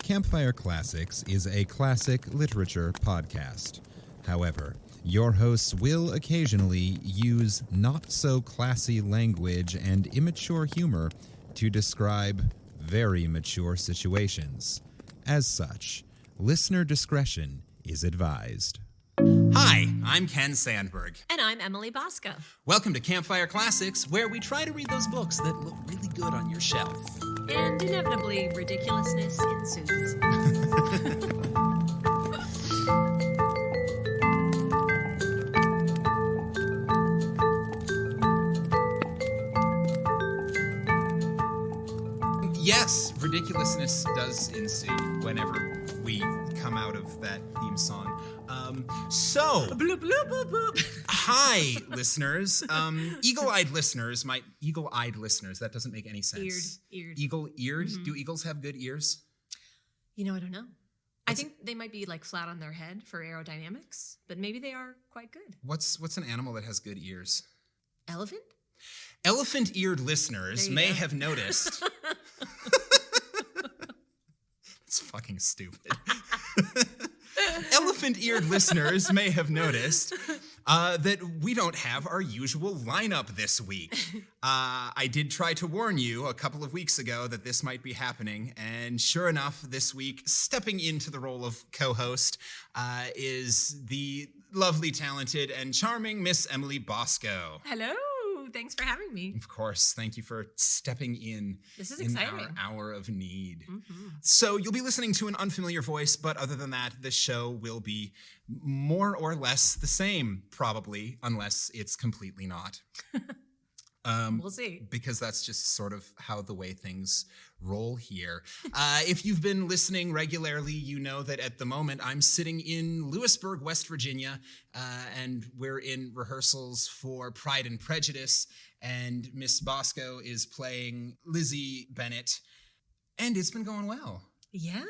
Campfire Classics is a classic literature podcast. However, your hosts will occasionally use not-so-classy language and immature humor to describe very mature situations. As such, listener discretion is advised. Hi, I'm Ken Sandberg. And I'm Emily Bosco. Welcome to Campfire Classics, where we try to read those books that look really good on your shelf. And inevitably, ridiculousness ensues. Yes, ridiculousness does ensue whenever we come out of that theme song. Bloop, bloop, bloop, bloop. Hi, listeners. Eagle-eyed listeners, eagle-eyed listeners, that doesn't make any sense. Eared. Eagle-eared? Mm-hmm. Do eagles have good ears? You know, I don't know. I think they might be like flat on their head for aerodynamics, but maybe they are quite good. What's an animal that has good ears? Elephant? Elephant-eared listeners may go. have noticed. It's fucking stupid. Elephant-eared listeners may have noticed that we don't have our usual lineup this week. I did try to warn you a couple of weeks ago that this might be happening, and sure enough, this week, stepping into the role of co-host is the lovely, talented, and charming Miss Emily Bosco. Hello. Thanks for having me. Of course. Thank you for stepping in. This is in exciting. our hour of need. Mm-hmm. So you'll be listening to an unfamiliar voice, but other than that, this show will be more or less the same, probably, unless it's completely not. We'll see. Because that's just sort of how the way things roll here. If you've been listening regularly, you know that at the moment I'm sitting in Lewisburg, West Virginia, and we're in rehearsals for Pride and Prejudice, and Miss Bosco is playing Lizzie Bennet, and it's been going well. Yeah.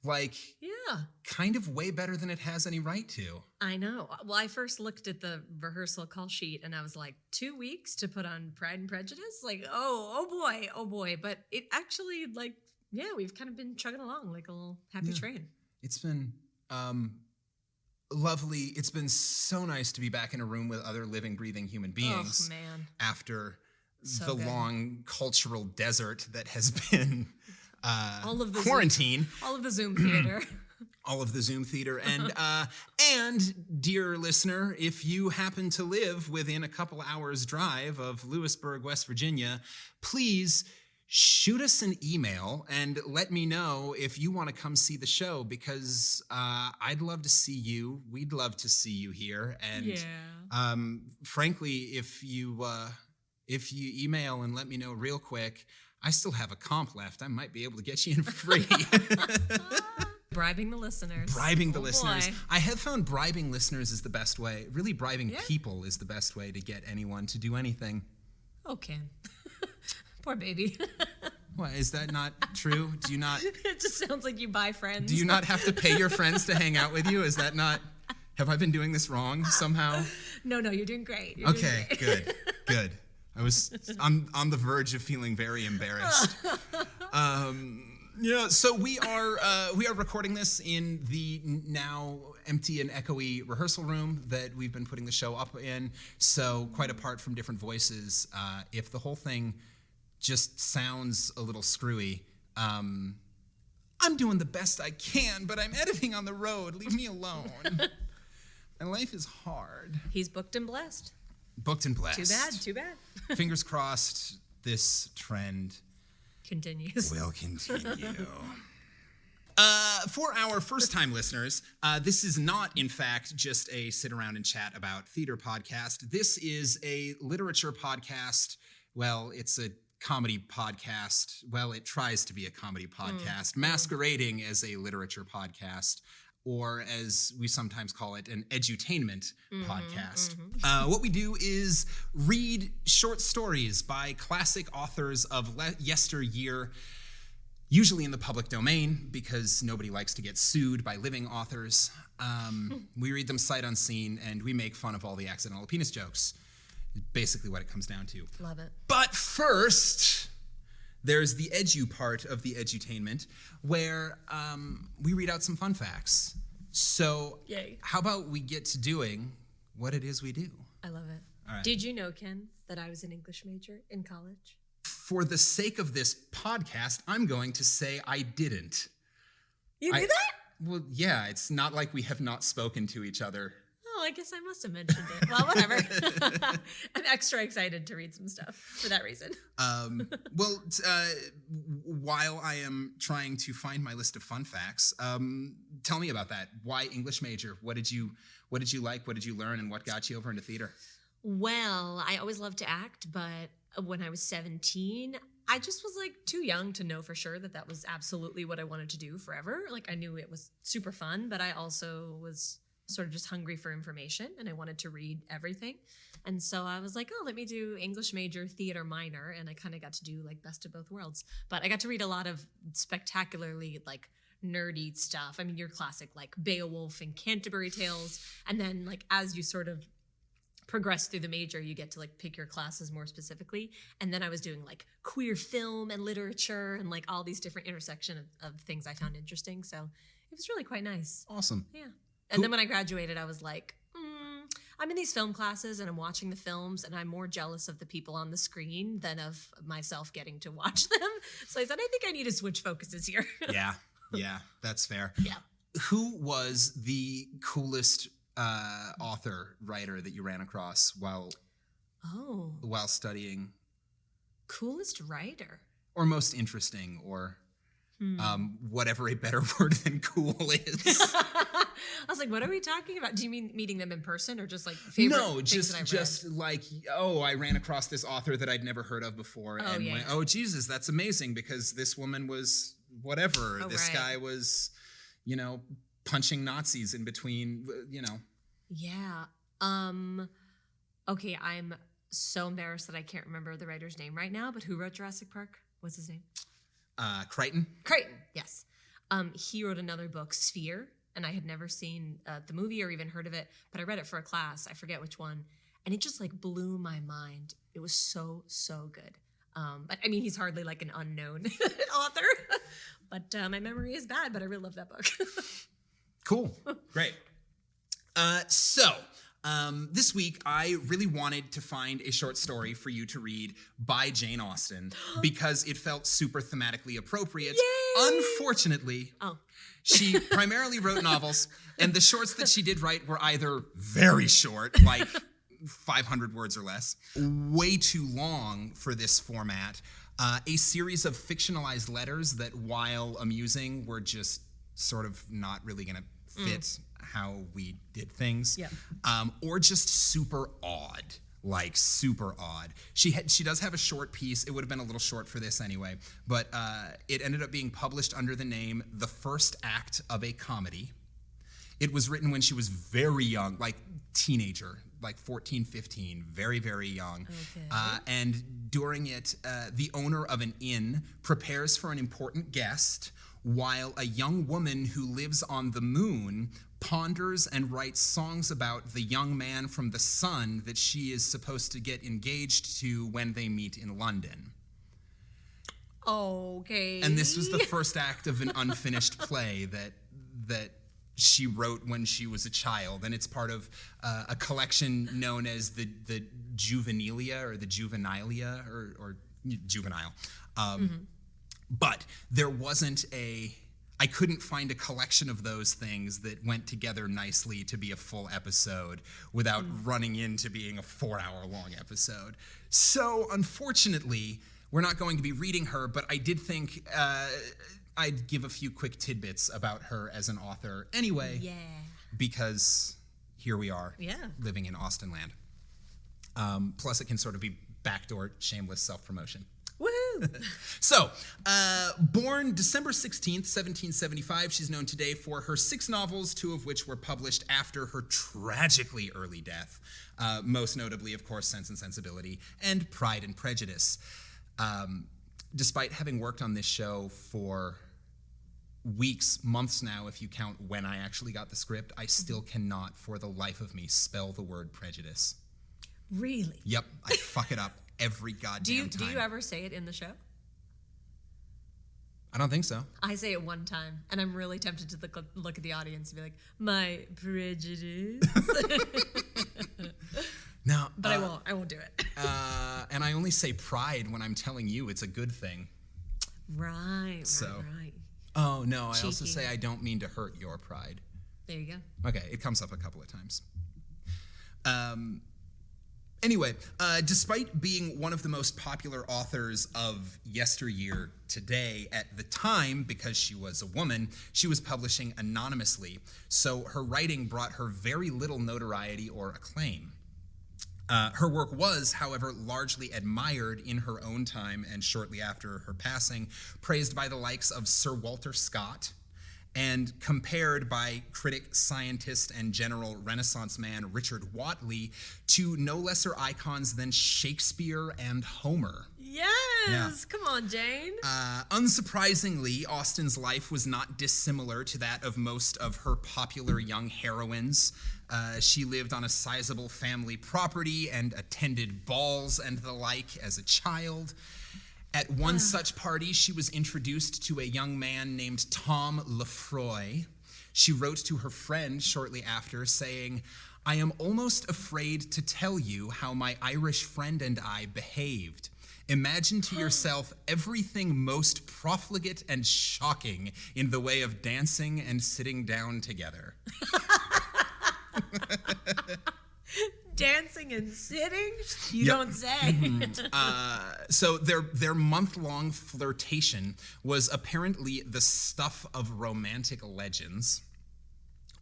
Yeah. Kind of way better than it has any right to. I know. Well, I first looked at the rehearsal call sheet and I was like, 2 weeks to put on Pride and Prejudice? Like, oh boy. But it actually, we've kind of been chugging along like a little happy train. It's been lovely. It's been so nice to be back in a room with other living, breathing human beings. Oh, man. After So good. long cultural desert that has been all of the quarantine. All of the Zoom theater. All of the Zoom theater. And dear listener, if you happen to live within a couple hours drive of Lewisburg, West Virginia, please shoot us an email and let me know if you want to come see the show, because I'd love to see you. We'd love to see you here. And frankly, if you email and let me know real quick, I still have a comp left. I might be able to get you in for free. Bribing the listeners. Bribing the Oh, listeners. boy. I have found bribing listeners is the best way. Really, bribing people is the best way to get anyone to do anything. Oh, Ken. Poor baby. What, is that not true? Do you not? It just sounds like you buy friends. Do you not have to pay your friends to hang out with you? Is that not? Have I been doing this wrong somehow? No, you're doing great. Okay, good. I was on the verge of feeling very embarrassed. So we are recording this in the now empty and echoey rehearsal room that we've been putting the show up in. So quite apart from different voices, if the whole thing just sounds a little screwy, I'm doing the best I can, but I'm editing on the road. Leave me alone. My life is hard. He's booked and blessed. Booked and blessed. Too bad. Fingers crossed this trend Continues. will continue. For our first-time listeners, this is not, in fact, just a sit-around and chat about theater podcast. This is a literature podcast. Well, it's a comedy podcast. Well, it tries to be a comedy podcast, masquerading as a literature podcast, or as we sometimes call it, an edutainment podcast. What we do is read short stories by classic authors of yesteryear, usually in the public domain, because nobody likes to get sued by living authors. We read them sight unseen, and we make fun of all the accidental penis jokes. Basically what it comes down to. Love it. But first, there's the edu part of the edutainment where we read out some fun facts. So Yay. How about we get to doing what it is we do? I love it. All right. Did you know, Ken, that I was an English major in college? For the sake of this podcast, I'm going to say I didn't. You knew that? Well, yeah, it's not like we have not spoken to each other. Oh, I guess I must have mentioned it. Well, whatever. I'm extra excited to read some stuff for that reason. While I am trying to find my list of fun facts, tell me about that. Why English major? What did you like? What did you learn? And what got you over into theater? Well, I always loved to act, but when I was 17, I just was like too young to know for sure that was absolutely what I wanted to do forever. Like I knew it was super fun, but I also was sort of just hungry for information and I wanted to read everything. And so I was like, oh, let me do English major, theater minor. And I kind of got to do like best of both worlds. But I got to read a lot of spectacularly like nerdy stuff. I mean, your classic like Beowulf and Canterbury Tales. And then like as you sort of progress through the major, you get to like pick your classes more specifically. And then I was doing like queer film and literature and like all these different intersection of things I found interesting. So it was really quite nice. Awesome. Yeah. And then when I graduated, I was like, I'm in these film classes and I'm watching the films and I'm more jealous of the people on the screen than of myself getting to watch them. So I said, I think I need to switch focuses here. Yeah, that's fair. Yeah. Who was the coolest writer that you ran across while studying? Coolest writer? Or most interesting, or whatever a better word than cool is. I was like, what are we talking about? Do you mean meeting them in person or just like favorite things that I've read? Like, I ran across this author that I'd never heard of before went, oh, Jesus, that's amazing because this woman was whatever. This guy was, punching Nazis in between, Yeah. Okay, I'm so embarrassed that I can't remember the writer's name right now, but who wrote Jurassic Park? What's his name? Crichton. Crichton, yes. He wrote another book, Sphere, and I had never seen the movie or even heard of it, but I read it for a class. I forget which one. And it just like blew my mind. It was so, so good. But I mean, he's hardly like an unknown author, but my memory is bad, but I really love that book. Cool. Great. This week, I really wanted to find a short story for you to read by Jane Austen because it felt super thematically appropriate. Yay! Unfortunately, she primarily wrote novels, and the shorts that she did write were either very short, like 500 words or less, way too long for this format, a series of fictionalized letters that, while amusing, were just sort of not really going to fit how we did things, or just super odd, like super odd. She does have a short piece. It would have been a little short for this anyway, but it ended up being published under the name The First Act of a Comedy. It was written when she was very young, like teenager, like 14, 15, very, very young. Okay. And during it, the owner of an inn prepares for an important guest while a young woman who lives on the moon ponders and writes songs about the young man from the sun that she is supposed to get engaged to when they meet in London. Okay. And this was the first act of an unfinished play that she wrote when she was a child, and it's part of a collection known as the Juvenilia or the Juvenilia or Juvenile. But there wasn't I couldn't find a collection of those things that went together nicely to be a full episode without running into being a 4-hour-long episode. So, unfortunately, we're not going to be reading her, but I did think I'd give a few quick tidbits about her as an author anyway. Yeah. Because here we are, living in Austen land. Plus, it can sort of be backdoor, shameless self-promotion. Woo! So, born December 16th, 1775, she's known today for her 6 novels, 2 of which were published after her tragically early death. Most notably, of course, Sense and Sensibility and Pride and Prejudice. Despite having worked on this show for weeks, months now, if you count when I actually got the script, I still cannot, for the life of me, spell the word prejudice. Really? Yep, I fuck it up every goddamn time. Do you ever say it in the show? I don't think so. I say it one time, and I'm really tempted to look at the audience and be like, my prejudice. No. But I won't. I won't do it. And I only say pride when I'm telling you it's a good thing. Right. Oh, no. I Cheeky. also say I don't mean to hurt your pride. There you go. Okay, it comes up a couple of times. Anyway, despite being one of the most popular authors of yesteryear today, at the time, because she was a woman, she was publishing anonymously, so her writing brought her very little notoriety or acclaim. Her work was, however, largely admired in her own time and shortly after her passing, praised by the likes of Sir Walter Scott, and compared by critic, scientist, and general Renaissance man Richard Whatley to no lesser icons than Shakespeare and Homer. Yes! Yeah. Come on, Jane. Unsurprisingly, Austen's life was not dissimilar to that of most of her popular young heroines. She lived on a sizable family property and attended balls and the like as a child. At one such party, she was introduced to a young man named Tom Lefroy. She wrote to her friend shortly after saying, "I am almost afraid to tell you how my Irish friend and I behaved. Imagine to yourself everything most profligate and shocking in the way of dancing and sitting down together." Dancing and sitting? You don't say. So their month-long flirtation was apparently the stuff of romantic legends.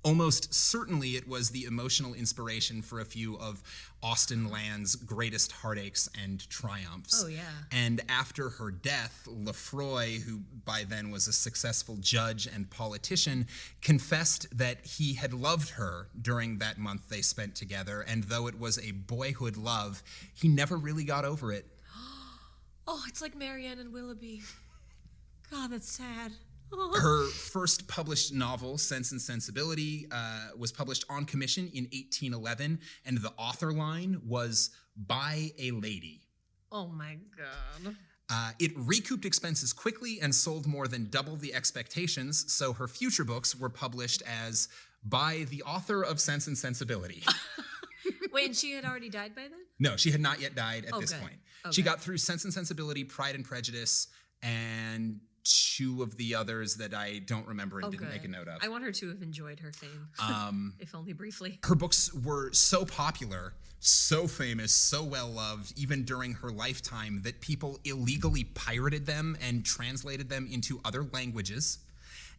Almost certainly it was the emotional inspiration for a few of Austen Land's greatest heartaches and triumphs. Oh, yeah. And after her death, Lefroy, who by then was a successful judge and politician, confessed that he had loved her during that month they spent together, and though it was a boyhood love, he never really got over it. Oh, it's like Marianne and Willoughby. God, that's sad. Her first published novel, Sense and Sensibility, was published on commission in 1811, and the author line was "by a lady." Oh my God. It recouped expenses quickly and sold more than double the expectations, so her future books were published as "by the author of Sense and Sensibility." Wait, and she had already died by then? No, she had not yet died at this good. point. Okay. She got through Sense and Sensibility, Pride and Prejudice, and two of the others that I don't remember and didn't make a note of. I want her to have enjoyed her fame, if only briefly. Her books were so popular, so famous, so well-loved, even during her lifetime, that people illegally pirated them and translated them into other languages,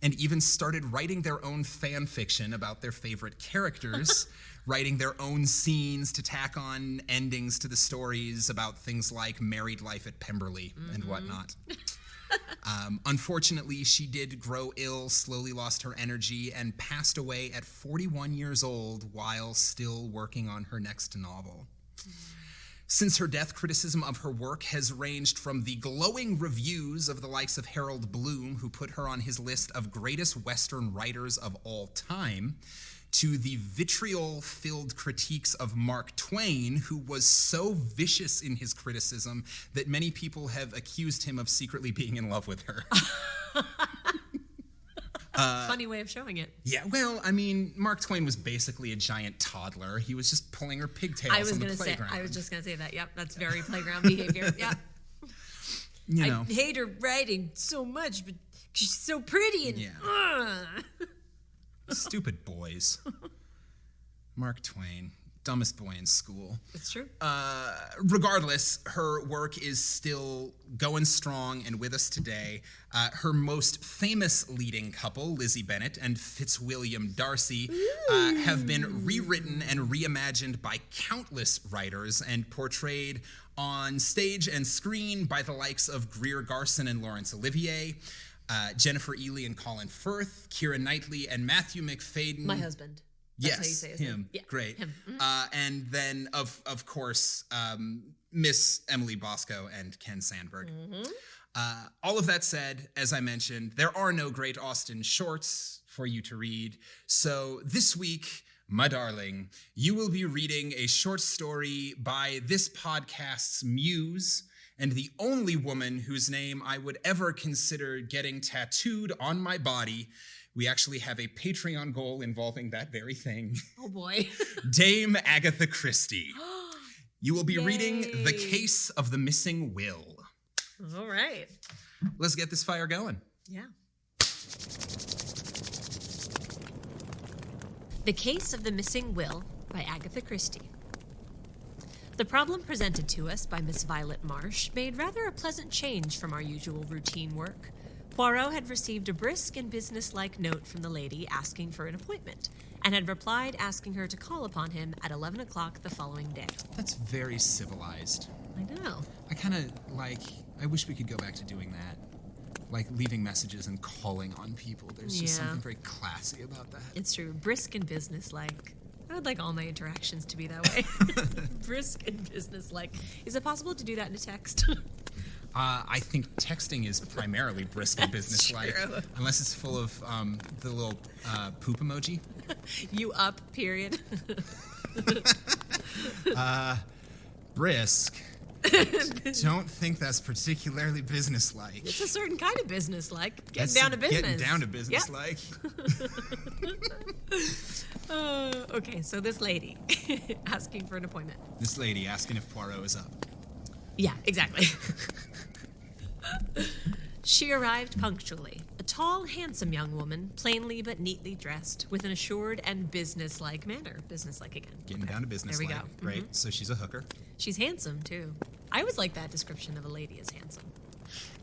and even started writing their own fan fiction about their favorite characters, writing their own scenes to tack on endings to the stories about things like married life at Pemberley and whatnot. Unfortunately, she did grow ill, slowly lost her energy, and passed away at 41 years old while still working on her next novel. Since her death, criticism of her work has ranged from the glowing reviews of the likes of Harold Bloom, who put her on his list of greatest Western writers of all time, to the vitriol-filled critiques of Mark Twain, who was so vicious in his criticism that many people have accused him of secretly being in love with her. Funny way of showing it. Yeah, well, I mean, Mark Twain was basically a giant toddler. He was just pulling her pigtails on the playground. I was just going to say that. Yep, that's very playground behavior. Yep. You know. I hate her writing so much, but she's so pretty and... Yeah. Stupid boys. Mark Twain, dumbest boy in school. It's true. Regardless, her work is still going strong and with us today. Her most famous leading couple, Lizzie Bennet and Fitzwilliam Darcy, have been rewritten and reimagined by countless writers and portrayed on stage and screen by the likes of Greer Garson and Laurence Olivier, Jennifer Ely and Colin Firth, Keira Knightley and Matthew McFadden. My husband. Yes, That's how you say his him. name. Yeah, great. Him. Mm-hmm. And then, of course, Miss Emily Bosco and Ken Sandberg. Mm-hmm. All of that said, as I mentioned, there are no great Austen shorts for you to read. So this week, my darling, you will be reading a short story by this podcast's muse and the only woman whose name I would ever consider getting tattooed on my body. We actually have a Patreon goal involving that very thing. Oh boy. Dame Agatha Christie. You will be reading The Yay. Case of the Missing Will. All right. Let's get this fire going. Yeah. The Case of the Missing Will by Agatha Christie. The problem presented to us by Miss Violet Marsh made rather a pleasant change from our usual routine work. Poirot had received a brisk and businesslike note from the lady asking for an appointment, and had replied asking her to call upon him at 11 o'clock the following day. That's very civilized. I know. I kind of I wish we could go back to doing that. Like leaving messages and calling on people. There's just Yeah. something very classy about that. It's true. Brisk and businesslike. I would like all my interactions to be that way. Brisk and businesslike. Is it possible to do that in a text? I think texting is primarily brisk and businesslike, true. unless it's full of the little poop emoji. You up, period. Brisk. Don't think that's particularly businesslike. It's a certain kind of businesslike. Getting down to business. Getting down to businesslike. Okay, so this lady asking for an appointment. This lady asking if Poirot is up. Yeah, exactly. She arrived punctually. A tall, handsome young woman, plainly but neatly dressed, with an assured and businesslike manner. Businesslike again. Getting Okay, down to business. There we go. Right? So she's a hooker. She's handsome, too. I always like that description of a lady as handsome.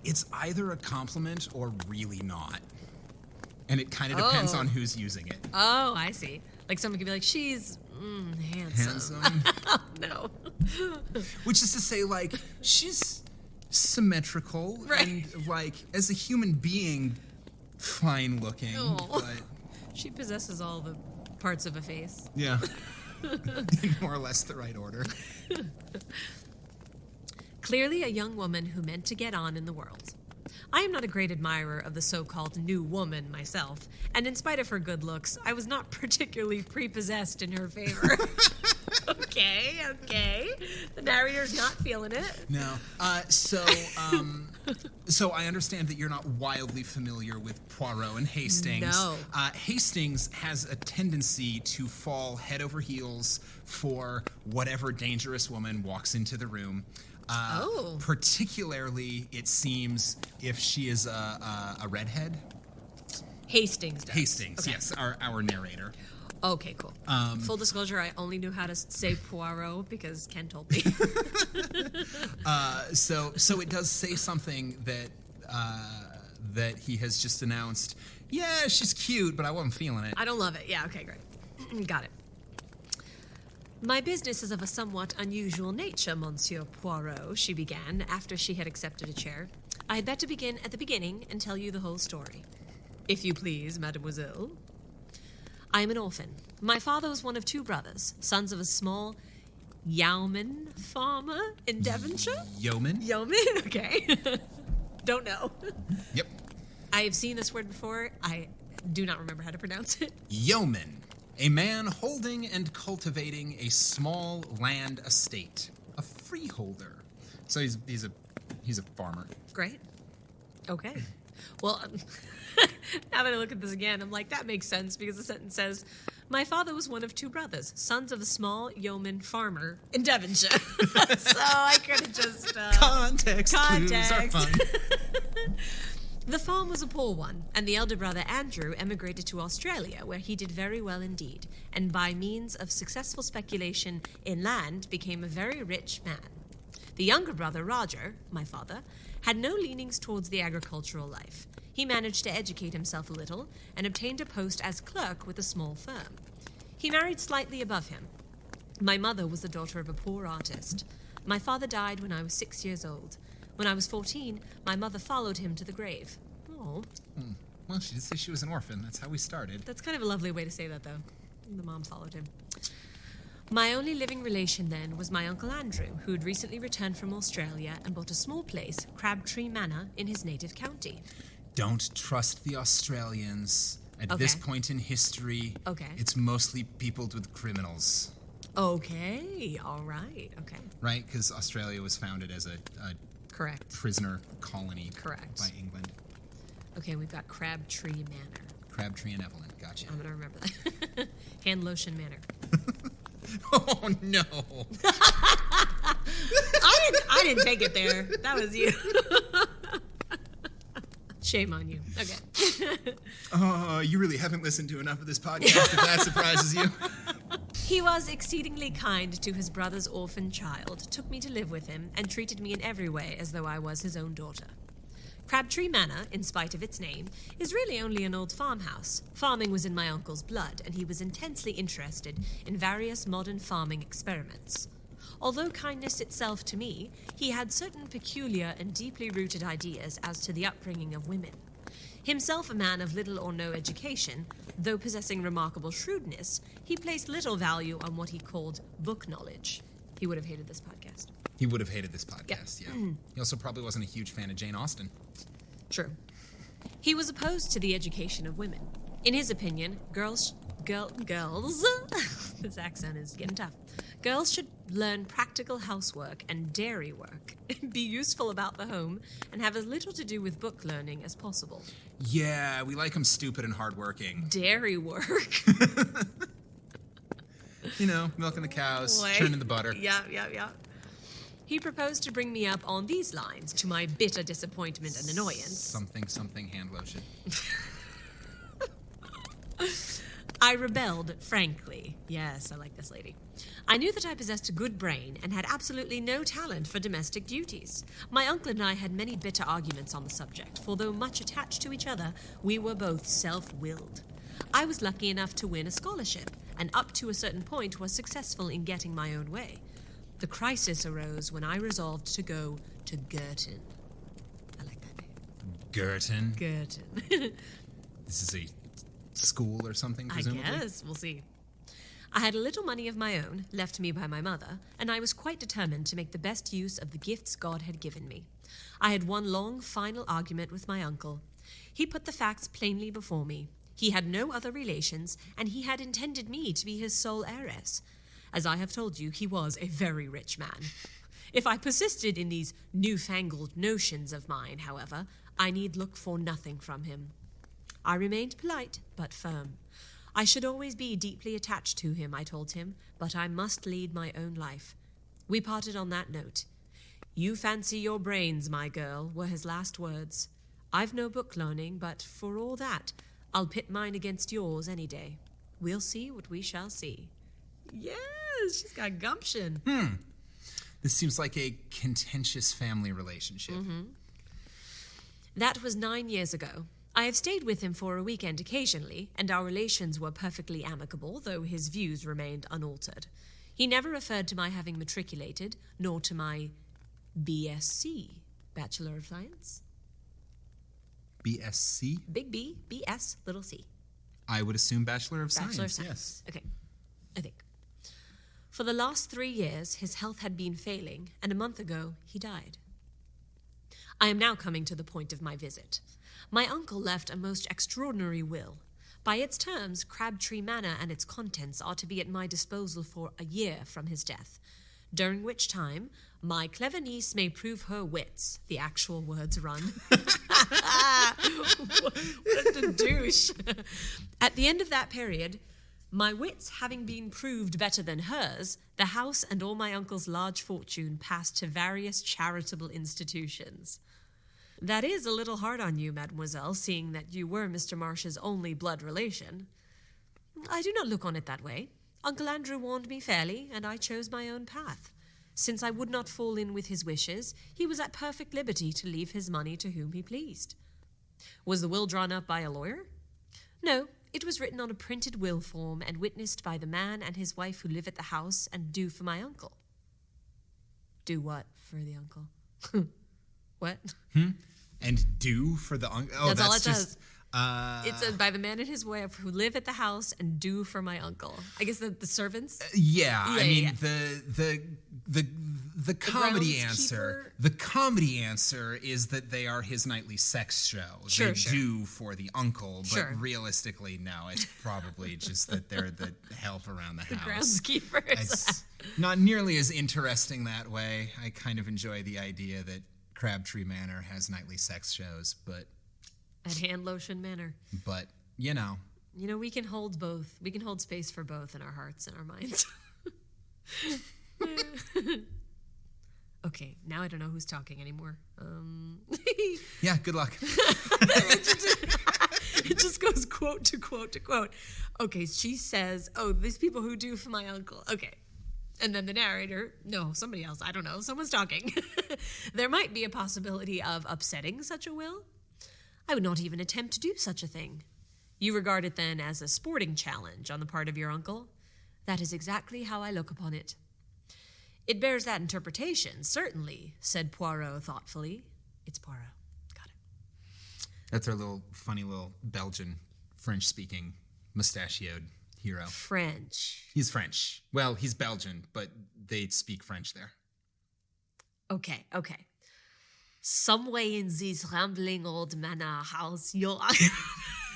It's either a compliment or really not. And it kind of depends on who's using it. Oh, I see. Like someone could be like, she's handsome. Handsome. No. Which is to say, like, she's symmetrical Right. and, like, as a human being, fine looking. Oh. But, She possesses all the parts of a face. yeah. In more or less the right order. Clearly a young woman who meant to get on in the world. I am not a great admirer of the so-called new woman myself, and in spite of her good looks, I was not particularly prepossessed in her favor. Okay. The narrator's not feeling it. No. So I understand that you're not wildly familiar with Poirot and Hastings. No. Hastings has a tendency to fall head over heels for whatever dangerous woman walks into the room. Particularly, it seems, if she is a redhead. Hastings does. Hastings, Okay. yes, our narrator. Okay, cool. Full disclosure, I only knew how to say Poirot because Ken told me. So it does say something that he has just announced. Yeah, she's cute, but I wasn't feeling it. I don't love it. Yeah, okay, great. Got it. My business is of a somewhat unusual nature, Monsieur Poirot, she began, after she had accepted a chair. I had better begin at the beginning and tell you the whole story. If you please, mademoiselle. I am an orphan. My father was one of two brothers, sons of a small yeoman farmer in Devonshire. Yeoman? Yeoman? Okay. Don't know. Yep. I have seen this word before. I do not remember how to pronounce it. Yeoman. A man holding and cultivating a small land estate. A freeholder. So he's a farmer. Great. Okay. Well, now that I look at this again, I'm like, that makes sense because the sentence says, my father was one of two brothers, sons of a small yeoman farmer in Devonshire. So I could have just... Context clues are fun. The farm was a poor one, and the elder brother Andrew emigrated to Australia, where he did very well indeed, and by means of successful speculation in land became a very rich man. The younger brother, Roger, my father, had no leanings towards the agricultural life. He managed to educate himself a little and obtained a post as clerk with a small firm. He married slightly above him. My mother was the daughter of a poor artist. My father died when I was 6 years old. When I was 14, my mother followed him to the grave. Oh. Well, she did say she was an orphan. That's how we started. That's kind of a lovely way to say that, though. The mom followed him. My only living relation then was my Uncle Andrew, who had recently returned from Australia and bought a small place, Crabtree Manor, in his native county. Don't trust the Australians. At this point in history, it's mostly peopled with criminals. Okay, all right, okay. Right? Because Australia was founded as a Correct. prisoner colony. Correct. By England. Okay, we've got Crabtree Manor. Crabtree and Evelyn. Gotcha. I'm going to remember that. Hand Lotion Manor. Oh, no. I didn't take it there. That was you. Shame on you. Okay. Oh, you really haven't listened to enough of this podcast if that surprises you. He was exceedingly kind to his brother's orphan child, took me to live with him, and treated me in every way as though I was his own daughter. Crabtree Manor, in spite of its name, is really only an old farmhouse. Farming was in my uncle's blood, and he was intensely interested in various modern farming experiments. Although kindness itself to me, he had certain peculiar and deeply rooted ideas as to the upbringing of women. Himself a man of little or no education, though possessing remarkable shrewdness, he placed little value on what he called book knowledge. He would have hated this podcast. He would have hated this podcast, yeah. He also probably wasn't a huge fan of Jane Austen. True. He was opposed to the education of women. In his opinion, girls, this accent is getting tough. Girls should learn practical housework and dairy work, be useful about the home, and have as little to do with book learning as possible. Yeah, we like them stupid and hardworking. Dairy work. You know, milking the cows, Boy. churning the butter. Yeah. He proposed to bring me up on these lines, to my bitter disappointment and annoyance. Something hand lotion. I rebelled, frankly. Yes, I like this lady. I knew that I possessed a good brain and had absolutely no talent for domestic duties. My uncle and I had many bitter arguments on the subject, for though much attached to each other, we were both self-willed. I was lucky enough to win a scholarship, and up to a certain point was successful in getting my own way. The crisis arose when I resolved to go to Girton. I like that name. Girton? Girton. This is a school or something, presumably? I guess. We'll see. I had a little money of my own, left me by my mother, and I was quite determined to make the best use of the gifts God had given me. I had one long, final argument with my uncle. He put the facts plainly before me. He had no other relations, and he had intended me to be his sole heiress. As I have told you, he was a very rich man. If I persisted in these newfangled notions of mine, however, I need look for nothing from him. I remained polite, but firm. I should always be deeply attached to him, I told him, but I must lead my own life. We parted on that note. You fancy your brains, my girl, were his last words. I've no book learning, but for all that, I'll pit mine against yours any day. We'll see what we shall see. Yes, she's got gumption. This seems like a contentious family relationship. That was 9 years ago. I have stayed with him for a weekend occasionally, and our relations were perfectly amicable, though his views remained unaltered. He never referred to my having matriculated, nor to my BSc, Bachelor of Science. BSc? Big B, BS, little c. I would assume Bachelor of Bachelor of Science, Science. yes. Okay, I think. For the last 3 years, his health had been failing, and a month ago, he died. I am now coming to the point of my visit. My uncle left a most extraordinary will. By its terms, Crabtree Manor and its contents are to be at my disposal for a year from his death, during which time my clever niece may prove her wits, the actual words run. What a douche. At the end of that period, my wits having been proved better than hers, the house and all my uncle's large fortune passed to various charitable institutions. That is a little hard on you, mademoiselle, seeing that you were Mr. Marsh's only blood relation. I do not look on it that way. Uncle Andrew warned me fairly, and I chose my own path. Since I would not fall in with his wishes, he was at perfect liberty to leave his money to whom he pleased. Was the will drawn up by a lawyer? No, it was written on a printed will form and witnessed by the man and his wife who live at the house and do for my uncle. Do what for the uncle? What? And do for the uncle? Oh, That's all it just, says. It says by the man and his wife who live at the house and do for my uncle. I guess the servants? Yeah, I mean, yeah. the comedy groundskeeper? answer. The comedy answer is that they are his nightly sex show. Sure, they sure. do for the uncle, but Sure. realistically, no. It's probably just that they're the help around the house. Groundskeepers. It's not nearly as interesting that way. I kind of enjoy the idea that Crabtree Manor has nightly sex shows, but At Hand Lotion Manor. you know. You know, we can hold both. We can hold space for both in our hearts and our minds. Okay, now I don't know who's talking anymore. Yeah, good luck. It just goes quote to quote to quote. Okay, she says, "Oh, these people who do for my uncle." Okay. And then the narrator, no, somebody else, I don't know, someone's talking. There might be a possibility of upsetting such a will. I would not even attempt to do such a thing. You regard it then as a sporting challenge on the part of your uncle? That is exactly how I look upon it. It bears that interpretation, certainly, said Poirot thoughtfully. It's Poirot. Got it. That's our funny little Belgian, French-speaking, mustachioed hero. French. He's French. Well, he's Belgian, but they speak French there. Okay. Somewhere in this rambling old manor house, your...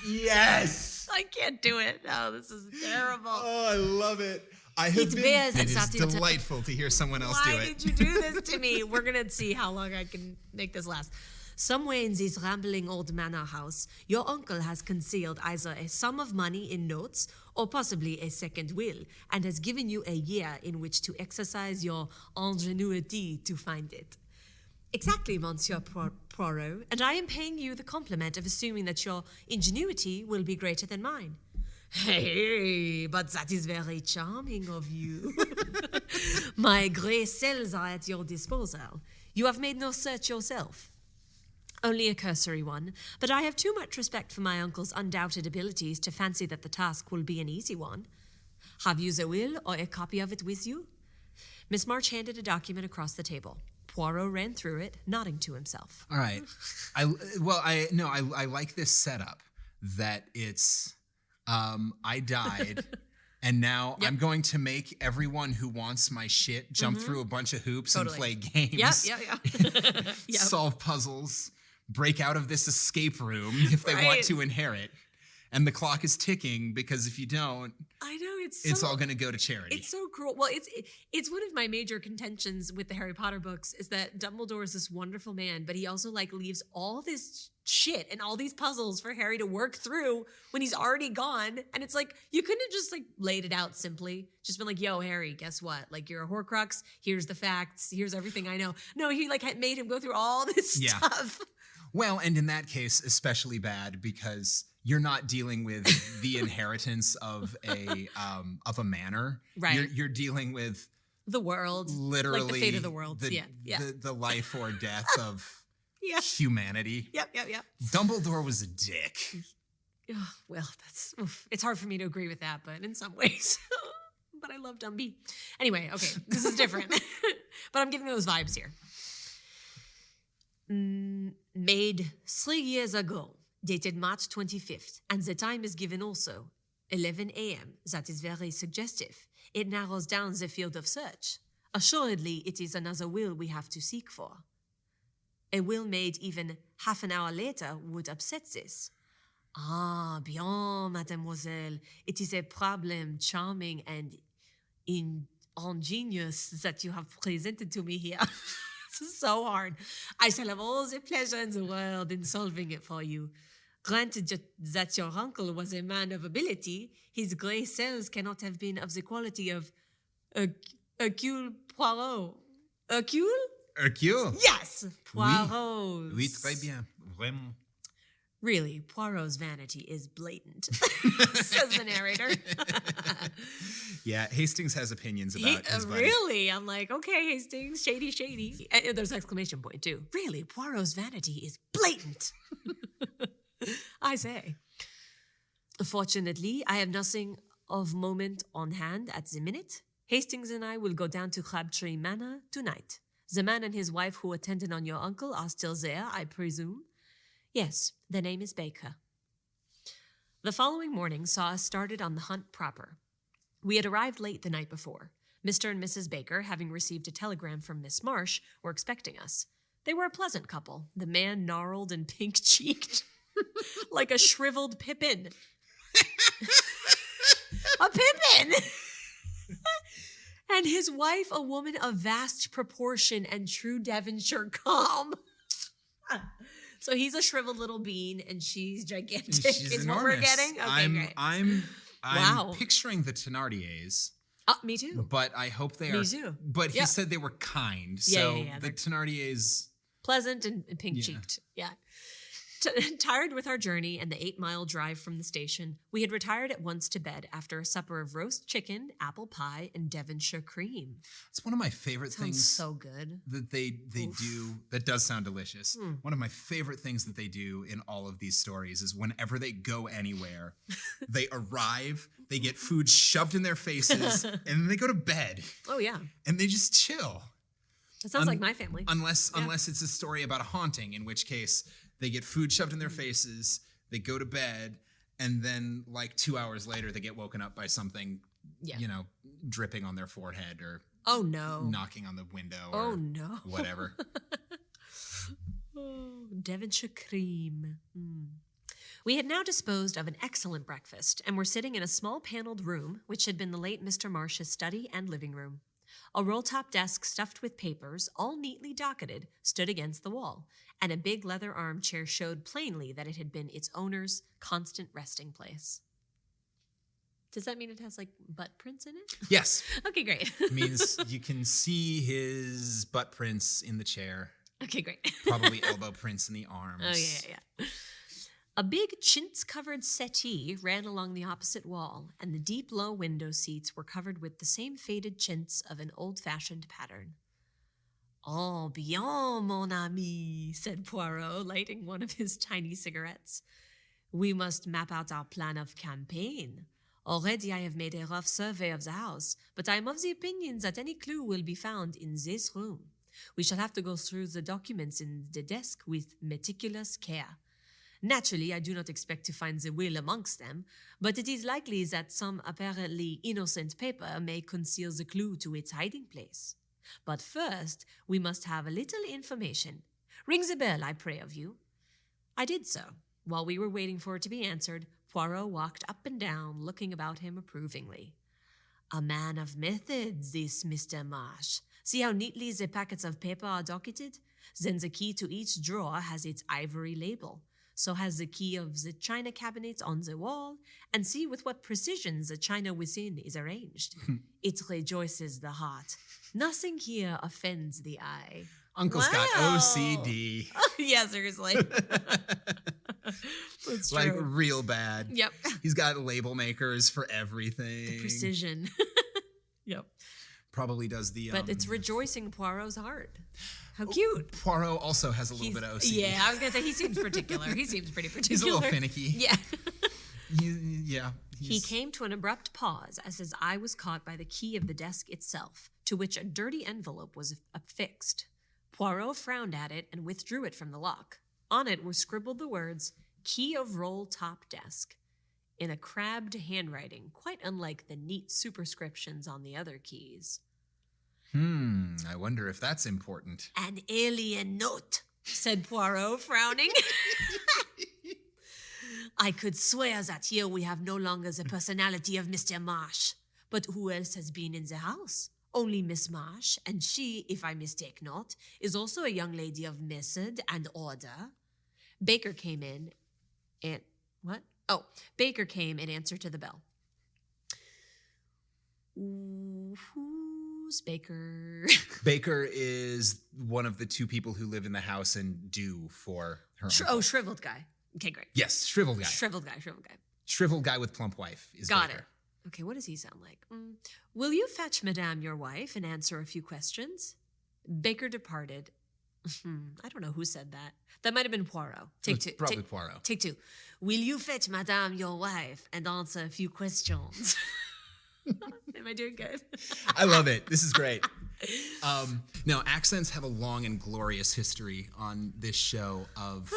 Yes! I can't do it. No, this is terrible. Oh, I love it. It is delightful to hear someone else do it. Why did you do this to me? We're going to see how long I can make this last. Somewhere in this rambling old manor house, your uncle has concealed either a sum of money in notes or possibly a second will, and has given you a year in which to exercise your ingenuity to find it. Exactly, Monsieur Poirot, and I am paying you the compliment of assuming that your ingenuity will be greater than mine. Hey, but that is very charming of you. My grey cells are at your disposal. You have made no search yourself. Only a cursory one, but I have too much respect for my uncle's undoubted abilities to fancy that the task will be an easy one. Have you the will or a copy of it with you? Miss March handed a document across the table. Poirot ran through it, nodding to himself. All right. I like this setup that it's I died and now I'm going to make everyone who wants my shit jump through a bunch of hoops and play games. Yep. Solve puzzles, break out of this escape room if they want to inherit. And the clock is ticking because if you don't, I know it's all going to go to charity. It's so cruel. Well, it's one of my major contentions with the Harry Potter books is that Dumbledore is this wonderful man, but he also leaves all this shit and all these puzzles for Harry to work through when he's already gone. And it's you couldn't have just laid it out simply. Just been yo, Harry, guess what? You're a Horcrux. Here's the facts. Here's everything I know. No, he made him go through all this stuff. Well, and in that case, especially bad because you're not dealing with the inheritance of a manor. Right. You're dealing with the world. Literally the fate of the world. The life or death of humanity. Yep. Dumbledore was a dick. Well, it's hard for me to agree with that, but in some ways. But I love Dumby. Anyway, okay, this is different. But I'm getting those vibes here. Made 3 years ago, dated March 25th, and the time is given also, 11 a.m. That is very suggestive. It narrows down the field of search. Assuredly, it is another will we have to seek for. A will made even half an hour later would upset this. Ah, bien, mademoiselle. It is a problem charming and ingenious that you have presented to me here. This is so hard. I shall have all the pleasure in the world in solving it for you. Granted that your uncle was a man of ability, his grey cells cannot have been of the quality of Hercule Poirot. Hercule? Hercule? Yes! Poirot. Oui, très bien. Vraiment. Really, Poirot's vanity is blatant, says the narrator. Yeah, Hastings has opinions about his buddy. Really? I'm okay, Hastings, shady. And there's an exclamation point, too. Really, Poirot's vanity is blatant. I say. Fortunately, I have nothing of moment on hand at the minute. Hastings and I will go down to Crabtree Manor tonight. The man and his wife who attended on your uncle are still there, I presume. Yes, the name is Baker. The following morning saw us started on the hunt proper. We had arrived late the night before. Mr. and Mrs. Baker, having received a telegram from Miss Marsh, were expecting us. They were a pleasant couple, the man gnarled and pink-cheeked, like a shriveled Pippin. A Pippin! And his wife, a woman of vast proportion and true Devonshire calm. So he's a shriveled little bean, and she's gigantic. She's is enormous. what we're getting. Okay, great. I'm Wow. picturing the Thénardiers. Me too. But I hope they are. Me too. But he said they were kind. Yeah, So yeah, the Thénardiers. Pleasant and pink-cheeked. Yeah. Tired with our journey and the 8-mile drive from the station, we had retired at once to bed after a supper of roast chicken, apple pie, and Devonshire cream. It's one of my favorite Sounds things so good. that they do. That does sound delicious. One of my favorite things that they do in all of these stories is whenever they go anywhere, they arrive, they get food shoved in their faces, and then they go to bed. Oh, yeah. And they just chill. That sounds like my family. Unless it's a story about a haunting, in which case they get food shoved in their faces, they go to bed, and then like 2 hours later they get woken up by something, dripping on their forehead or knocking on the window or whatever. Devonshire cream. We had now disposed of an excellent breakfast and were sitting in a small paneled room, which had been the late Mr. Marsh's study and living room. A roll-top desk stuffed with papers, all neatly docketed, stood against the wall, and a big leather armchair showed plainly that it had been its owner's constant resting place. Does that mean it has, like, butt prints in it? Yes. Okay, great. It means you can see his butt prints in the chair. Okay, great. Probably elbow prints in the arms. Oh, yeah. A big chintz-covered settee ran along the opposite wall, and the deep, low window seats were covered with the same faded chintz of an old-fashioned pattern. "Oh, bien, mon ami," said Poirot, lighting one of his tiny cigarettes. "We must map out our plan of campaign. Already I have made a rough survey of the house, but I am of the opinion that any clue will be found in this room. We shall have to go through the documents in the desk with meticulous care. Naturally, I do not expect to find the will amongst them, but it is likely that some apparently innocent paper may conceal the clue to its hiding place. But first, we must have a little information. Ring the bell, I pray of you." I did so. While we were waiting for it to be answered, Poirot walked up and down, looking about him approvingly. "A man of method, this Mr. Marsh. See how neatly the packets of paper are docketed? Then the key to each drawer has its ivory label. So has the key of the china cabinet on the wall, and see with what precision the china within is arranged. It rejoices the heart. Nothing here offends the eye." Uncle's got OCD. Yeah, seriously. That's true. Like real bad. Yep. He's got label makers for everything. The precision. Yep. Probably does the... But it's rejoicing Poirot's heart. How cute. Poirot also has a little bit of OCD. Yeah, I was going to say, he seems particular. He seems pretty particular. He's a little finicky. Yeah. He came to an abrupt pause as his eye was caught by the key of the desk itself, to which a dirty envelope was affixed. Poirot frowned at it and withdrew it from the lock. On it were scribbled the words, "Key of roll top desk," in a crabbed handwriting, quite unlike the neat superscriptions on the other keys. I wonder if that's important. "An alien note," said Poirot, frowning. "I could swear that here we have no longer the personality of Mr. Marsh. But who else has been in the house? Only Miss Marsh, and she, if I mistake not, is also a young lady of method and order." Baker came in and... What? Oh, Baker came in answer to the bell. Who's Baker? Baker is one of the two people who live in the house and do for her uncle. Shriveled guy. Okay, great. Yes, shriveled guy. Shriveled guy. Shriveled guy with plump wife is Got Baker. it. Okay, what does he sound like? "Will you fetch Madame your wife and answer a few questions?" Baker departed. I don't know who said that. That might have been Poirot. Take two. Probably Poirot. Take two. "Will you fetch Madame your wife and answer a few questions?" Am I doing good? I love it. This is great. No, accents have a long and glorious history on this show of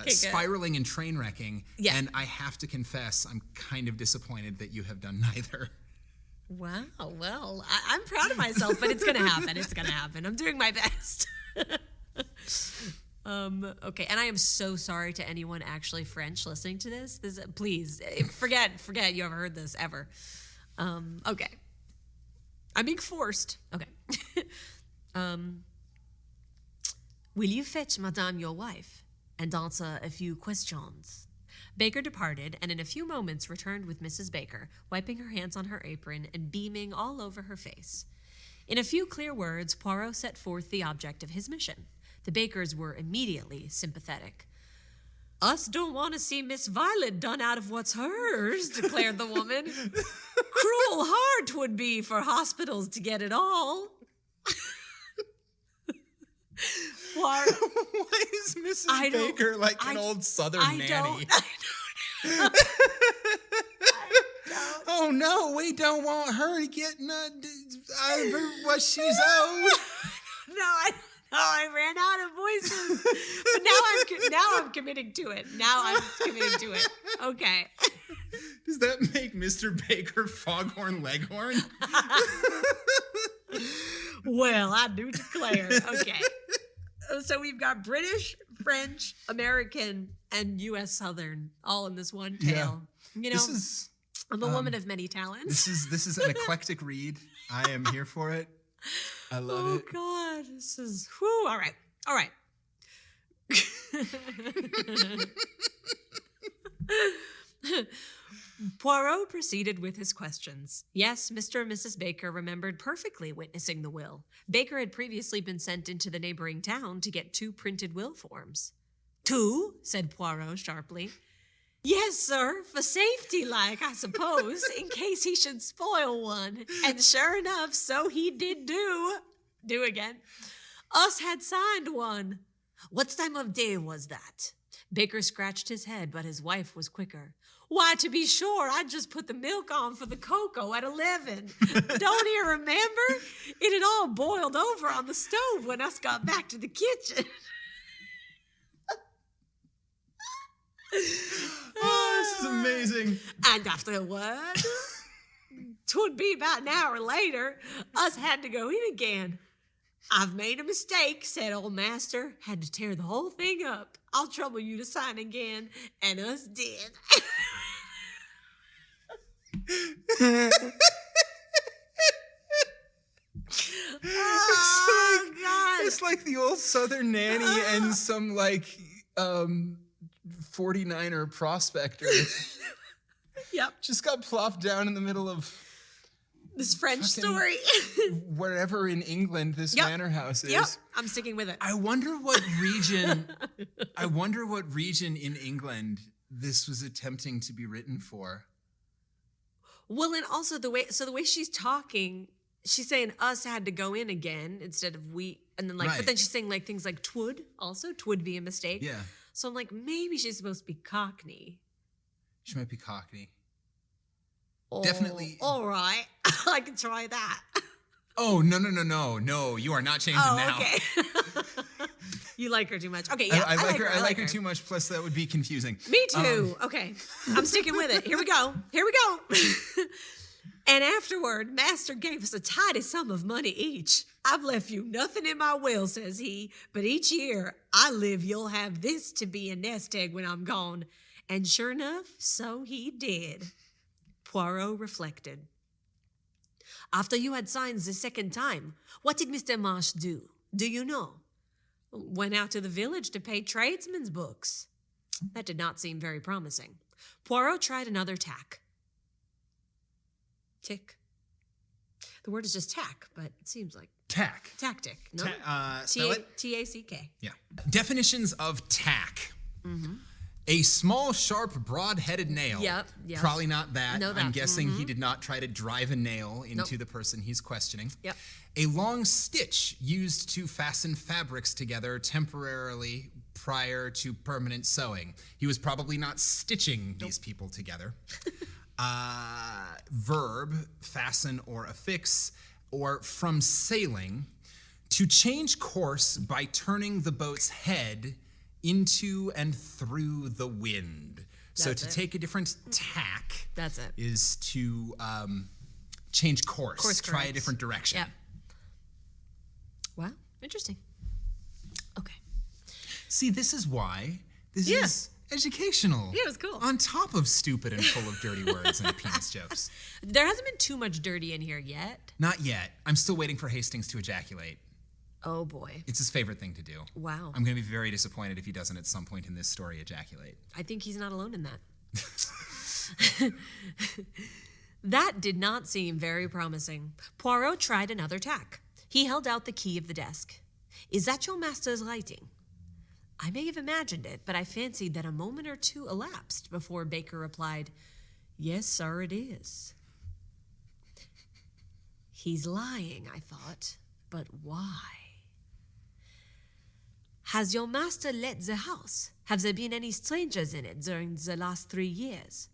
spiraling and train wrecking. Yeah. And I have to confess, I'm kind of disappointed that you have done neither. Wow. Well, I'm proud of myself, but it's going to happen. It's going to happen. I'm doing my best. Okay, and I am so sorry to anyone actually French listening to this. Please, forget you ever heard this, ever. Okay. I'm being forced. Okay. "Will you fetch Madame your wife and answer a few questions. Baker departed, and in a few moments returned with Mrs. Baker, wiping her hands on her apron and beaming all over her face. In a few clear words, Poirot set forth the object of his mission. The Bakers were immediately sympathetic. "Us don't want to see Miss Violet done out of what's hers," declared the woman. "Cruel hard 'twould be for hospitals to get it all." Why is Mrs. Baker like an old Southern nanny? Oh no, we don't want her to get out of her what she's owed. I ran out of voices, but now I'm committing to it. Okay. Does that make Mr. Baker Foghorn Leghorn? Well, I do declare. Okay. So we've got British, French, American, and U.S. Southern all in this one tale. Yeah. You know, I'm a woman of many talents. This is an eclectic read. I am here for it. I love it. Oh God, this is whew. All right. Poirot proceeded with his questions. Yes, Mr. and Mrs. Baker remembered perfectly witnessing the will. Baker had previously been sent into the neighboring town to get 2 printed will forms. 2? Said Poirot sharply. Yes, sir, for safety like, I suppose, in case he should spoil one. And sure enough, so he did do. Do again. Us had signed one. What time of day was that? Baker scratched his head, but his wife was quicker. Why, to be sure, I just put the milk on for the cocoa at 11. Don't you remember? It had all boiled over on the stove when us got back to the kitchen. Oh, this is amazing. And afterward, 'twould be about an hour later, us had to go in again. I've made a mistake, said old master. Had to tear the whole thing up. I'll trouble you to sign again. And us did. Oh, God. It's like the old Southern nanny and some 49er prospector. Yep. Just got plopped down in the middle of this French story. Wherever in England this manor house is. Yep, I'm sticking with it. I wonder what region in England this was attempting to be written for. Well, and also the way she's talking, she's saying us had to go in again instead of we, and then but then she's saying things like twould be a mistake. Yeah. So I'm like, maybe she's supposed to be Cockney. She might be Cockney. Oh, definitely. All right. I can try that. Oh, no. You are not changing now. Okay. You like her too much. Okay, yeah. I like her too much, plus that would be confusing. Me too. Okay. I'm sticking with it. Here we go. And afterward, master gave us a tidy sum of money each. I've left you nothing in my will, says he, but each year I live, you'll have this to be a nest egg when I'm gone. And sure enough, so he did. Poirot reflected. After you had signed the second time, what did Mr. Marsh do? Do you know? Went out to the village to pay tradesmen's books. That did not seem very promising. Poirot tried another tack. Tick. The word is just tack, but it seems like... Tack. Tactic. No? Spell it? T-A-C-K. Yeah. Definitions of tack. Mm-hmm. A small, sharp, broad-headed nail. Yep. Probably not that. No, that. I'm guessing he did not try to drive a nail into the person he's questioning. Yep. A long stitch used to fasten fabrics together temporarily prior to permanent sewing. He was probably not stitching these people together. Verb, fasten or affix, or from sailing, to change course by turning the boat's head into and through the wind. So to take a different tack is to change course try a different direction. Yeah. Wow, interesting. Okay. See, this is why this is educational. Yeah, it was cool. On top of stupid and full of dirty words and penis jokes. There hasn't been too much dirty in here yet. Not yet. I'm still waiting for Hastings to ejaculate. Oh, boy. It's his favorite thing to do. Wow. I'm going to be very disappointed if he doesn't at some point in this story ejaculate. I think he's not alone in that. That did not seem very promising. Poirot tried another tack. He held out the key of the desk. "Is that your master's writing?" I may have imagined it, but I fancied that a moment or two elapsed before Baker replied, "Yes, sir, it is." He's lying, I thought, but why? "Has your master let the house? Have there been any strangers in it during the last 3 years?"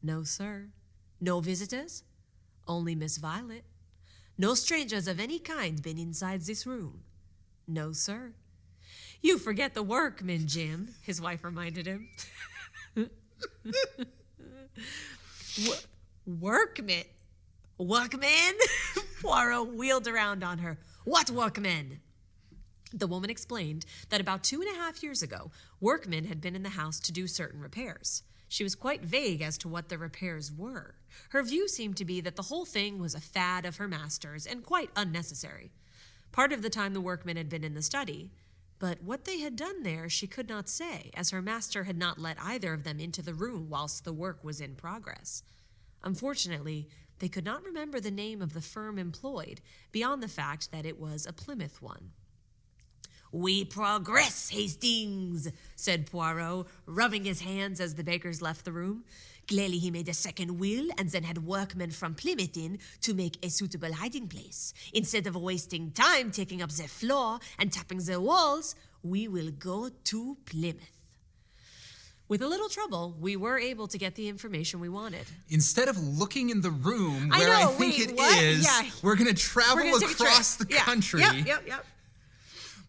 "No, sir." "No visitors?" "Only Miss Violet." "No strangers of any kind been inside this room?" "No, sir." "You forget the workmen, Jim," his wife reminded him. Workmen? Workmen? Poirot wheeled around on her. "What workmen?" The woman explained that about 2.5 years ago, workmen had been in the house to do certain repairs. She was quite vague as to what the repairs were. Her view seemed to be that the whole thing was a fad of her master's and quite unnecessary. Part of the time the workmen had been in the study, but what they had done there she could not say, as her master had not let either of them into the room whilst the work was in progress. Unfortunately, they could not remember the name of the firm employed, beyond the fact that it was a Plymouth one. "We progress, Hastings," said Poirot, rubbing his hands as the Bakers left the room. "Clearly he made a second will and then had workmen from Plymouth in to make a suitable hiding place. Instead of wasting time taking up the floor and tapping the walls, we will go to Plymouth." With a little trouble, we were able to get the information we wanted. Instead of looking in the room where I think it is, we're going to travel across the country. Yep.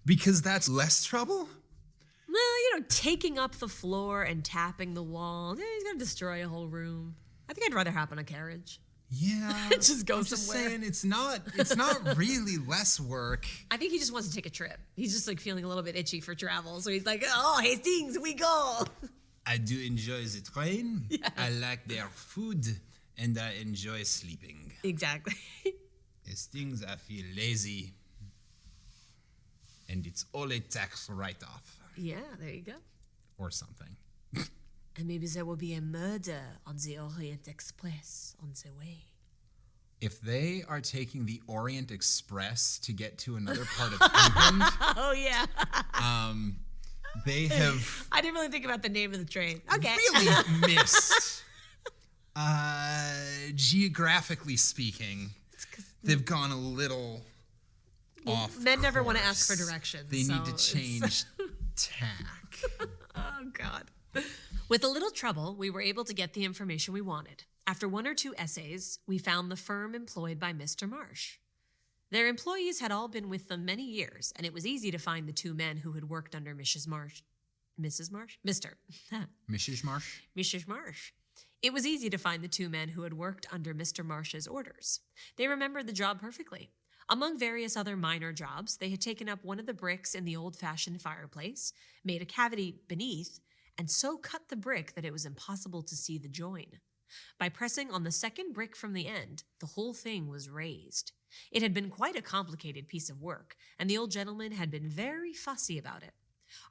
Because that's less trouble? Well, taking up the floor and tapping the wall, he's going to destroy a whole room. I think I'd rather hop on a carriage. Yeah. Just go I'm somewhere. Just saying, it's not really less work. I think he just wants to take a trip. He's just feeling a little bit itchy for travel. So he's like, "Oh, Hastings, we go." I do enjoy the train. Yes. I like their food, and I enjoy sleeping. Exactly. Hastings, I feel lazy. And it's all a tax write-off. Yeah, there you go. Or something. And maybe there will be a murder on the Orient Express on the way. If they are taking the Orient Express to get to another part of England... Oh, yeah. They have... I didn't really think about the name of the train. Okay. Really missed. Geographically speaking, they've gone a little... off Men never want to course. ask for directions. They need to change tack. Oh, God. With a little trouble, we were able to get the information we wanted. After 1 or 2 essays, we found the firm employed by Mr. Marsh. Their employees had all been with them many years, and it was easy to find the 2 men who had worked under Mrs. Marsh. Mrs. Marsh? Mr. Mrs. Marsh? Mrs. Marsh. It was easy to find the 2 men who had worked under Mr. Marsh's orders. They remembered the job perfectly. Among various other minor jobs, they had taken up one of the bricks in the old-fashioned fireplace, made a cavity beneath, and so cut the brick that it was impossible to see the join. By pressing on the second brick from the end, the whole thing was raised. It had been quite a complicated piece of work, and the old gentleman had been very fussy about it.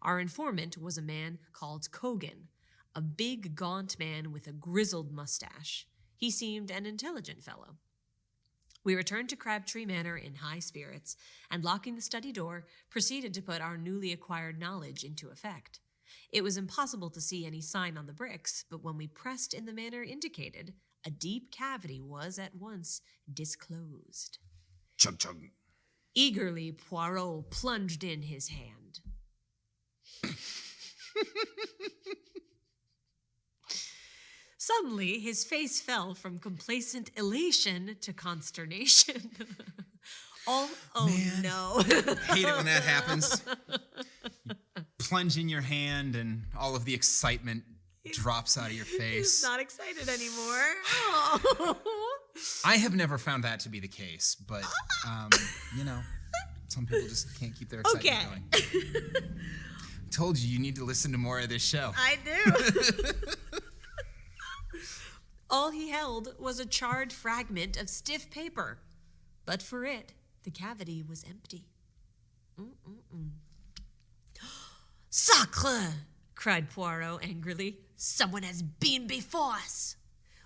Our informant was a man called Cogan, a big, gaunt man with a grizzled mustache. He seemed an intelligent fellow. We returned to Crabtree Manor in high spirits, and locking the study door, proceeded to put our newly acquired knowledge into effect. It was impossible to see any sign on the bricks, but when we pressed in the manner indicated, a deep cavity was at once disclosed. Chug chug. Eagerly, Poirot plunged in his hand. Suddenly, his face fell from complacent elation to consternation. Oh Man, no. Hate it when that happens. You plunge in your hand and all of the excitement drops out of your face. He's not excited anymore. Oh. I have never found that to be the case, but, some people just can't keep their excitement going. Told you need to listen to more of this show. I do. All he held was a charred fragment of stiff paper, but for it, the cavity was empty. Sacre! Cried Poirot angrily. Someone has been before us.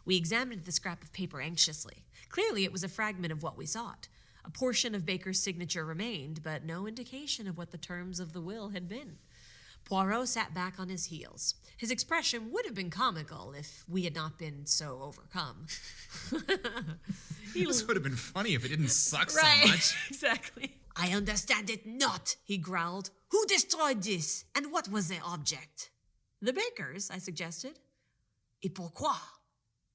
We examined the scrap of paper anxiously. Clearly, it was a fragment of what we sought. A portion of Baker's signature remained, but no indication of what the terms of the will had been. Poirot sat back on his heels. His expression would have been comical if we had not been so overcome. This would have been funny if it didn't suck Right, so much. exactly. I understand it not, he growled. Who destroyed this, and what was their object? The Bakers, I suggested. Et pourquoi?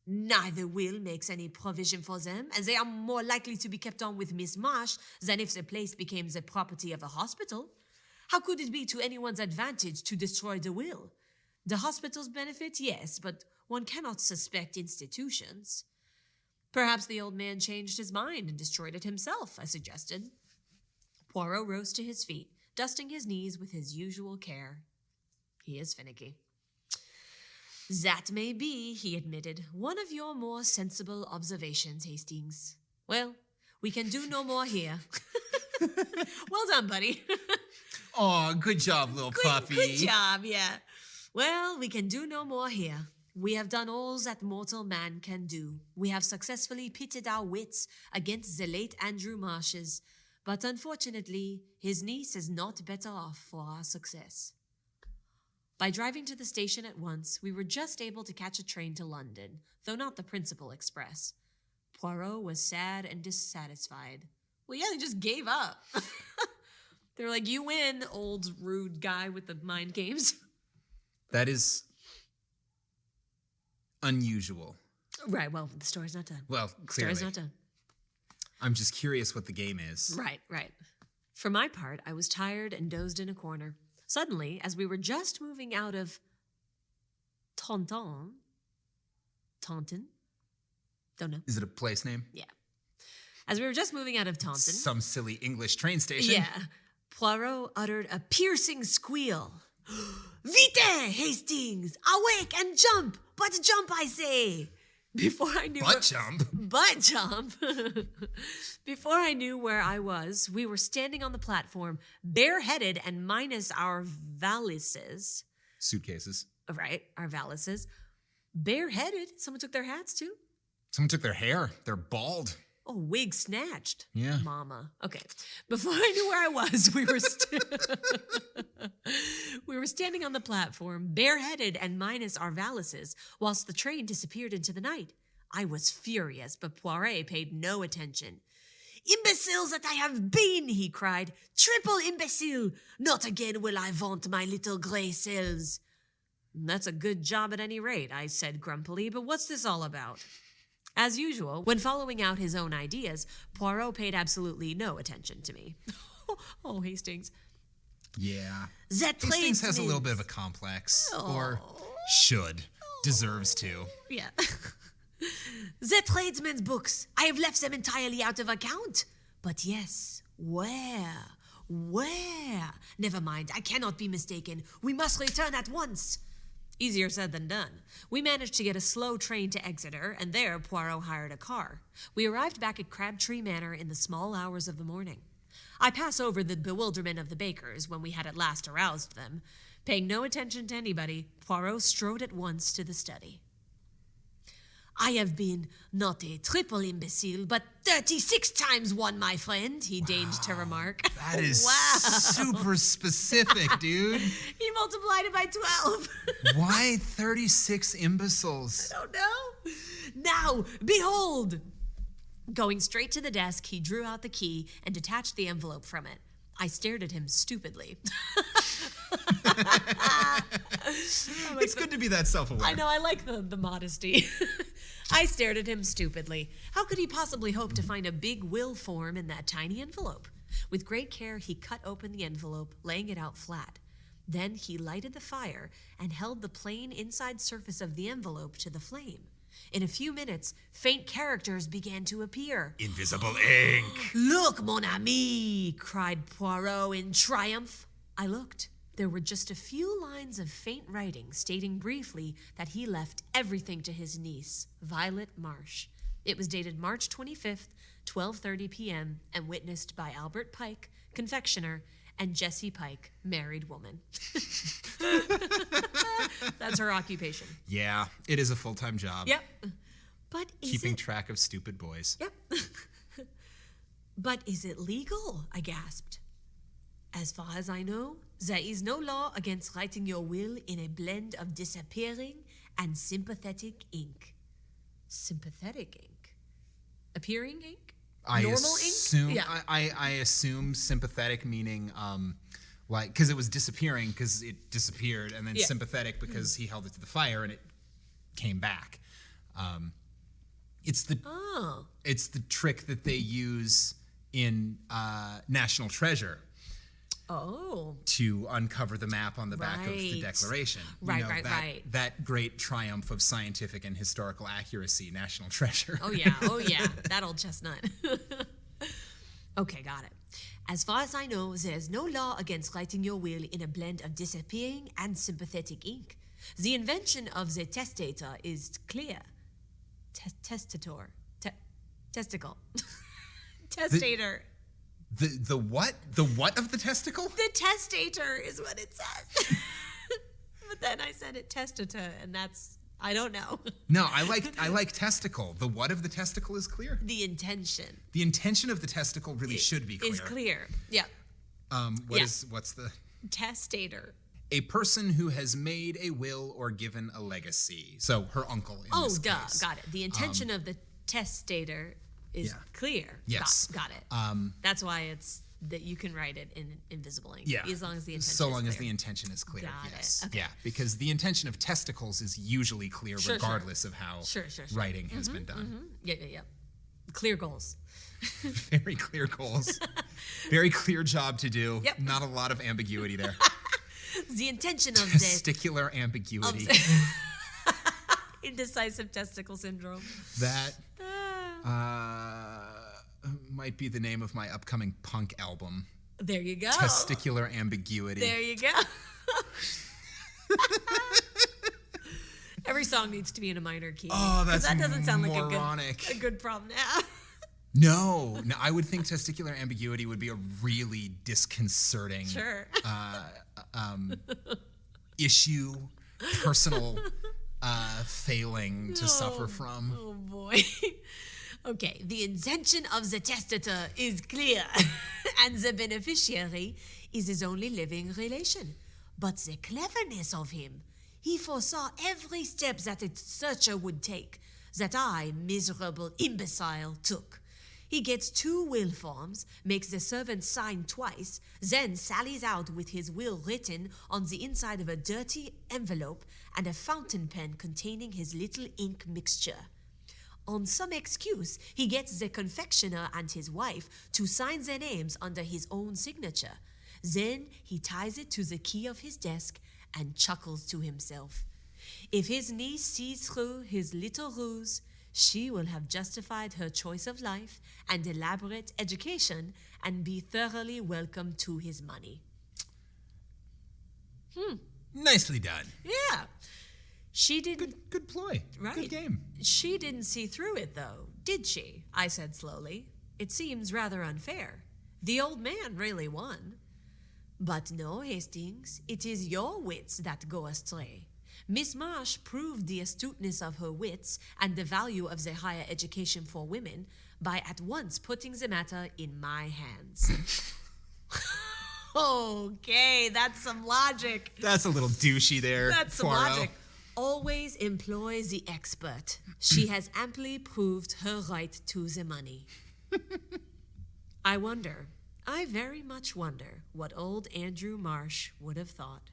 Neither will makes any provision for them, as they are more likely to be kept on with Miss Marsh than if the place became the property of a hospital. How could it be to anyone's advantage to destroy the will? The hospital's benefit, yes, but one cannot suspect institutions. Perhaps the old man changed his mind and destroyed it himself, I suggested. Poirot rose to his feet, dusting his knees with his usual care. He is finicky. That may be, he admitted, one of your more sensible observations, Hastings. Well, we can do no more here. Well done, buddy. Oh, good job, little puppy. Good job, yeah. Well, we can do no more here. We have done all that mortal man can do. We have successfully pitted our wits against the late Andrew Marsh's, but unfortunately, his niece is not better off for our success. By driving to the station at once, we were just able to catch a train to London, though not the principal express. Poirot was sad and dissatisfied. Well, yeah, they just gave up. They were like, you win, old rude guy with the mind games. That is unusual. Right, well, the story's not done. Well, clearly. Story's not done. I'm just curious what the game is. Right. For my part, I was tired and dozed in a corner. Suddenly, as we were just moving out of Taunton, don't know. Is it a place name? Yeah. As we were just moving out of Taunton. Some silly English train station. Yeah. Poirot uttered a piercing squeal. Vite, Hastings! Awake and jump! But jump, I say! Before I knew Butt jump. Before I knew where I was, we were standing on the platform, bareheaded and minus our valises. Suitcases. Right, our valises. Bareheaded. Someone took their hats too? Someone took their hair. They're bald. Oh, wig snatched. Yeah. Mama. Okay. Before I knew where I was, we were standing on the platform, bareheaded and minus our valises, whilst the train disappeared into the night. I was furious, but Poiret paid no attention. Imbeciles that I have been, he cried. Triple imbecile. Not again will I vaunt my little grey cells. That's a good job at any rate, I said grumpily, but what's this all about? As usual, when following out his own ideas, Poirot paid absolutely no attention to me. Oh, Hastings. Yeah. Hastings has a little bit of a complex. Or should. Deserves to. Yeah. The tradesmen's books. I have left them entirely out of account. But yes, where? Never mind, I cannot be mistaken. We must return at once. Easier said than done. We managed to get a slow train to Exeter, and there Poirot hired a car. We arrived back at Crabtree Manor in the small hours of the morning. I pass over the bewilderment of the Bakers when we had at last aroused them. Paying no attention to anybody, Poirot strode at once to the study. I have been not a triple imbecile, but 36 times one, my friend, he deigned to remark. That is super specific, dude. He multiplied it by 12. Why 36 imbeciles? I don't know. Now, behold. Going straight to the desk, he drew out the key and detached the envelope from it. I stared at him stupidly. It's good to be that self-aware. I know, I like the modesty. I stared at him stupidly. How could he possibly hope to find a big will form in that tiny envelope? With great care, he cut open the envelope, laying it out flat. Then he lighted the fire and held the plain inside surface of the envelope to the flame. In a few minutes, faint characters began to appear. Invisible ink. Look, mon ami, cried Poirot in triumph. I looked. There were just a few lines of faint writing stating briefly that he left everything to his niece, Violet Marsh. It was dated March 25th, 12:30 p.m., and witnessed by Albert Pike, confectioner, and Jessie Pike, married woman. That's her occupation. Yeah, it is a full-time job. Yep. But is Keeping it... track of stupid boys. Yep. But is it legal? I gasped. As far as I know, there is no law against writing your will in a blend of disappearing and sympathetic ink. Sympathetic ink? Appearing ink? Normal ink? Yeah. I assume sympathetic meaning like because it was disappearing because it disappeared, and then sympathetic because he held it to the fire and it came back. It's the trick that they use in National Treasure. Oh. To uncover the map on the back of the Declaration. Right. That great triumph of scientific and historical accuracy, National Treasure. Oh, yeah. That old chestnut. Okay, got it. As far as I know, there's no law against writing your will in a blend of disappearing and sympathetic ink. The invention of the testator is clear. Testator. Testicle. Testator. The what? The what of the testicle? The testator is what it says. But then I said it testator, and that's, I don't know. No, I like testicle. The what of the testicle is clear. The intention. The intention of the testicle really should be clear. Is clear. Yeah. What's the testator? A person who has made a will or given a legacy. So her uncle in this case. Got it. The intention of the testator is clear. Yes. Got it. That's why it's that you can write it in invisible ink. Yeah. As long as the intention So is long clear. as the intention is clear. Got yes. it. Okay. Yeah, because the intention of testicles is usually clear regardless of how writing has been done. Yeah. Clear goals. Very clear goals. Very clear job to do. Yep. Not a lot of ambiguity there. The intention of Testicular ambiguity. Indecisive testicle syndrome. That might be the name of my upcoming punk album. There you go. Testicular ambiguity. There you go. Every song needs to be in a minor key. Oh, that's that doesn't sound moronic. like a good problem to have. No, I would think testicular ambiguity would be a really disconcerting issue, personal failing to suffer from. Oh boy. Okay, the intention of the testator is clear, and the beneficiary is his only living relation. But the cleverness of him, he foresaw every step that a searcher would take, that I, miserable imbecile, took. He gets 2 will forms, makes the servant sign twice, then sallies out with his will written on the inside of a dirty envelope and a fountain pen containing his little ink mixture. On some excuse, he gets the confectioner and his wife to sign their names under his own signature. Then he ties it to the key of his desk and chuckles to himself. If his niece sees through his little ruse, she will have justified her choice of life and elaborate education and be thoroughly welcome to his money. Nicely done. Yeah. She didn't... Good ploy. Right. Good game. She didn't see through it, though, did she? I said slowly. It seems rather unfair. The old man really won. But no, Hastings, it is your wits that go astray. Miss Marsh proved the astuteness of her wits and the value of the higher education for women by at once putting the matter in my hands. Okay, that's some logic. That's a little douchey there. That's some Poirot. logic. Always employ the expert. She has amply proved her right to the money. I very much wonder what old Andrew Marsh would have thought.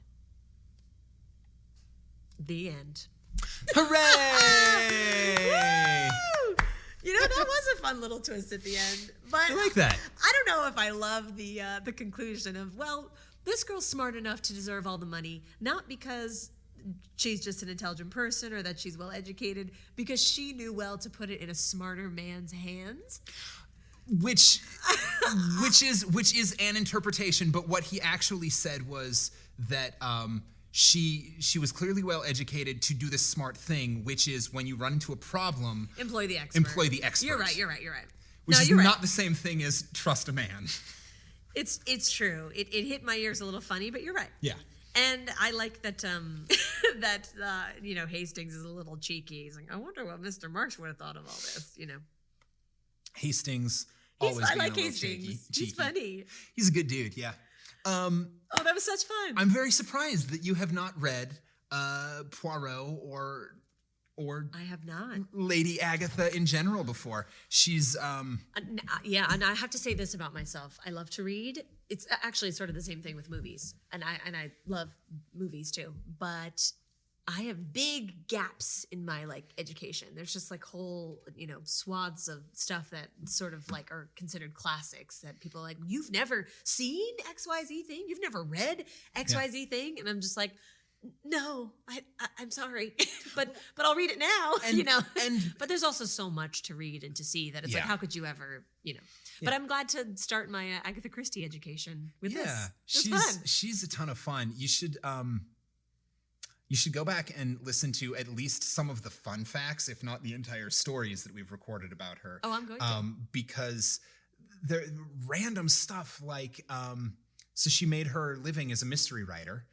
The end. Hooray! You know, that was a fun little twist at the end. But I like that. I don't know if I love the conclusion of, well, this girl's smart enough to deserve all the money, not because she's just an intelligent person or that she's well educated, because she knew well to put it in a smarter man's hands. Which is an interpretation, but what he actually said was that she was clearly well educated to do this smart thing, which is when you run into a problem, employ the expert. Employ the expert. You're right. Which No, is you're not right. the same thing as trust a man. It's true. It hit my ears a little funny, but you're right. Yeah. And I like that Hastings is a little cheeky. He's like, I wonder what Mr. Marsh would have thought of all this, Hastings always I being like a little Hastings. cheeky. He's funny. He's a good dude, yeah. Oh, that was such fun. I'm very surprised that you have not read Poirot or I have not. Lady Agatha in general before. She's Yeah, and I have to say this about myself. I love to read. It's actually sort of the same thing with movies. And I love movies too. But I have big gaps in my education. There's just whole, swaths of stuff that sort of are considered classics that people are like, you've never seen XYZ thing? You've never read XYZ thing? And I'm just like, no, I'm sorry, but I'll read it now, And but there's also so much to read and to see that it's how could you ever, But I'm glad to start my Agatha Christie education with this. It's fun. She's a ton of fun. You should go back and listen to at least some of the fun facts, if not the entire stories that we've recorded about her. Oh, I'm going to. Because they're random stuff so she made her living as a mystery writer.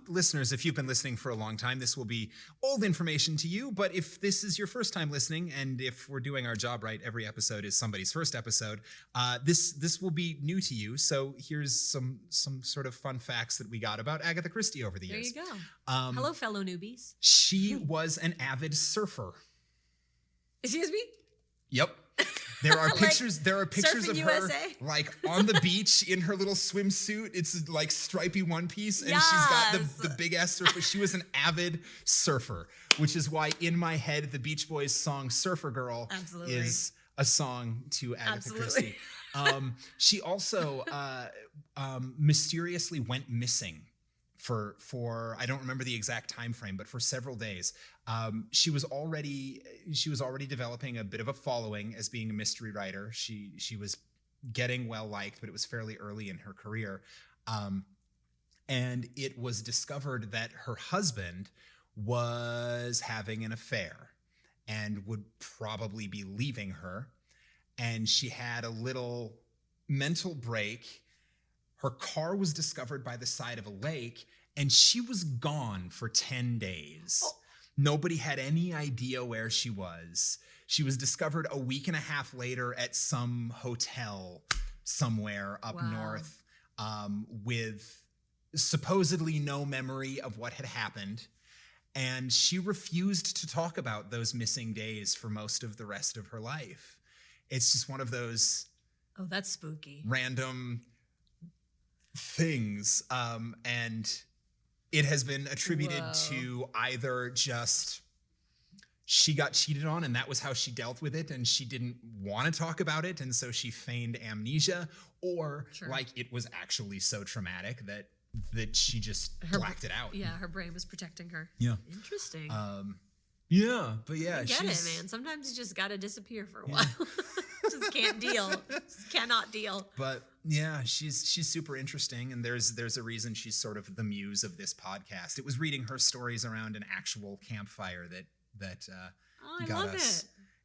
Listeners, if you've been listening for a long time, this will be old information to you. But if this is your first time listening, and if we're doing our job right, every episode is somebody's first episode, this will be new to you. So here's some sort of fun facts that we got about Agatha Christie over the years. There you go. Hello, fellow newbies. She was an avid surfer. Excuse me? Yep. There are pictures. There are pictures Surfing of her USA? On the beach in her little swimsuit. It's stripy one piece, and she's got the big ass surfer. She was an avid surfer, which is why in my head the Beach Boys song "Surfer Girl" is a song to Agatha Christie. She also mysteriously went missing for I don't remember the exact time frame, but for several days. She was already developing a bit of a following as being a mystery writer. She was getting well liked, but it was fairly early in her career. And it was discovered that her husband was having an affair and would probably be leaving her. And she had a little mental break. Her car was discovered by the side of a lake, and she was gone for 10 days. Oh. Nobody had any idea where she was. She was discovered a week and a half later at some hotel somewhere up north, with supposedly no memory of what had happened. And she refused to talk about those missing days for most of the rest of her life. It's just one of those... Oh, that's spooky. Random things. And it has been attributed to either just she got cheated on and that was how she dealt with it and she didn't want to talk about it and so she feigned amnesia, or it was actually so traumatic that she just blacked it out. Yeah, her brain was protecting her. Yeah. Interesting. Yeah, but yeah, I get it, man. Sometimes you just gotta disappear for a while. Just can't deal. Just cannot deal. But yeah, she's super interesting, and there's a reason she's sort of the muse of this podcast. It was reading her stories around an actual campfire that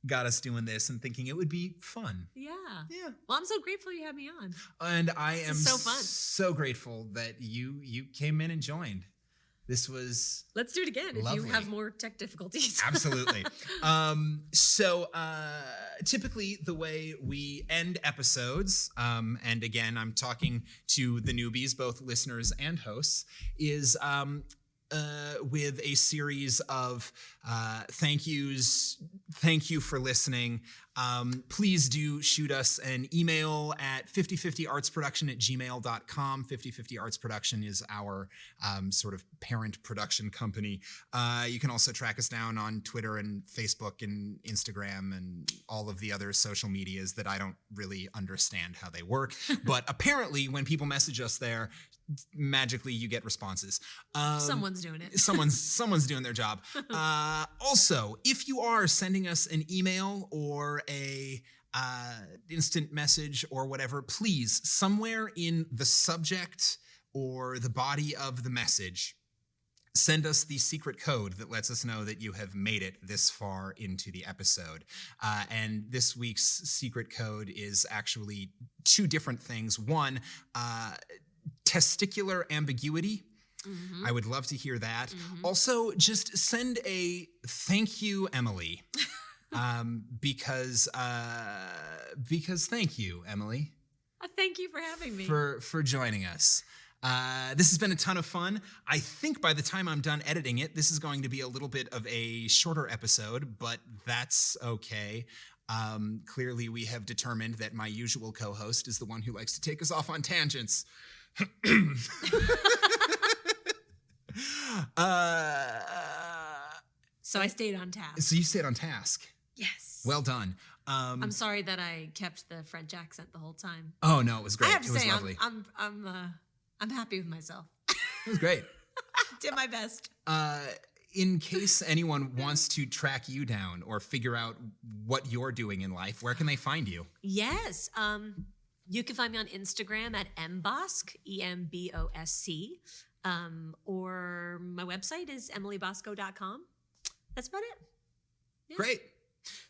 got us doing this and thinking it would be fun. Yeah. Yeah. Well, I'm so grateful you had me on. And I am so fun. So grateful that you came in and joined. This was Let's do it again lovely. If you have more tech difficulties. Absolutely. So typically the way we end episodes, and again, I'm talking to the newbies, both listeners and hosts, is with a series of thank yous. Thank you for listening. Please do shoot us an email at 5050artsproduction@gmail.com. 5050 Arts Production is our sort of parent production company. You can also track us down on Twitter and Facebook and Instagram and all of the other social medias that I don't really understand how they work. But apparently when people message us there, magically you get responses. Someone's doing it. Someone's doing their job. Also, if you are sending us an email or a instant message or whatever, please, somewhere in the subject or the body of the message, send us the secret code that lets us know that you have made it this far into the episode. And this week's secret code is actually two different things. One, testicular ambiguity. I would love to hear that. Also, just send a thank you, Emily. Because thank you, Emily. Thank you for having me. For joining us. This has been a ton of fun. I think by the time I'm done editing it, this is going to be a little bit of a shorter episode, but that's okay. Clearly, we have determined that my usual co-host is the one who likes to take us off on tangents. So I stayed on task. So you stayed on task. Yes. Well done. I'm sorry that I kept the French accent the whole time. Oh no, it was great. I have to it was say, lovely. I'm happy with myself. It was great. Did my best. In case anyone wants to track you down or figure out what you're doing in life, where can they find you? Yes. You can find me on Instagram at mbosc, EMBOSC. Or my website is emilybosco.com. That's about it. Yeah. Great.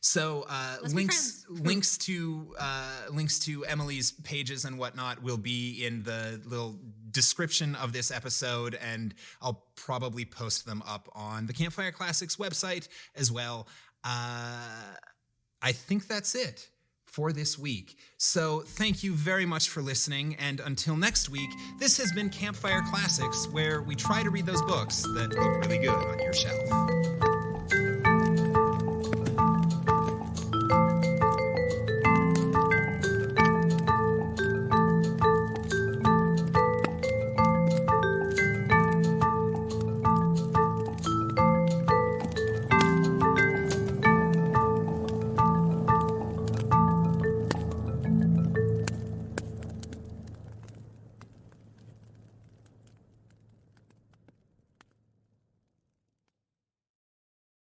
So links to Emily's pages and whatnot will be in the little description of this episode, and I'll probably post them up on the Campfire Classics website as well. I think that's it for this week. So thank you very much for listening, and until next week, this has been Campfire Classics, where we try to read those books that look really good on your shelf.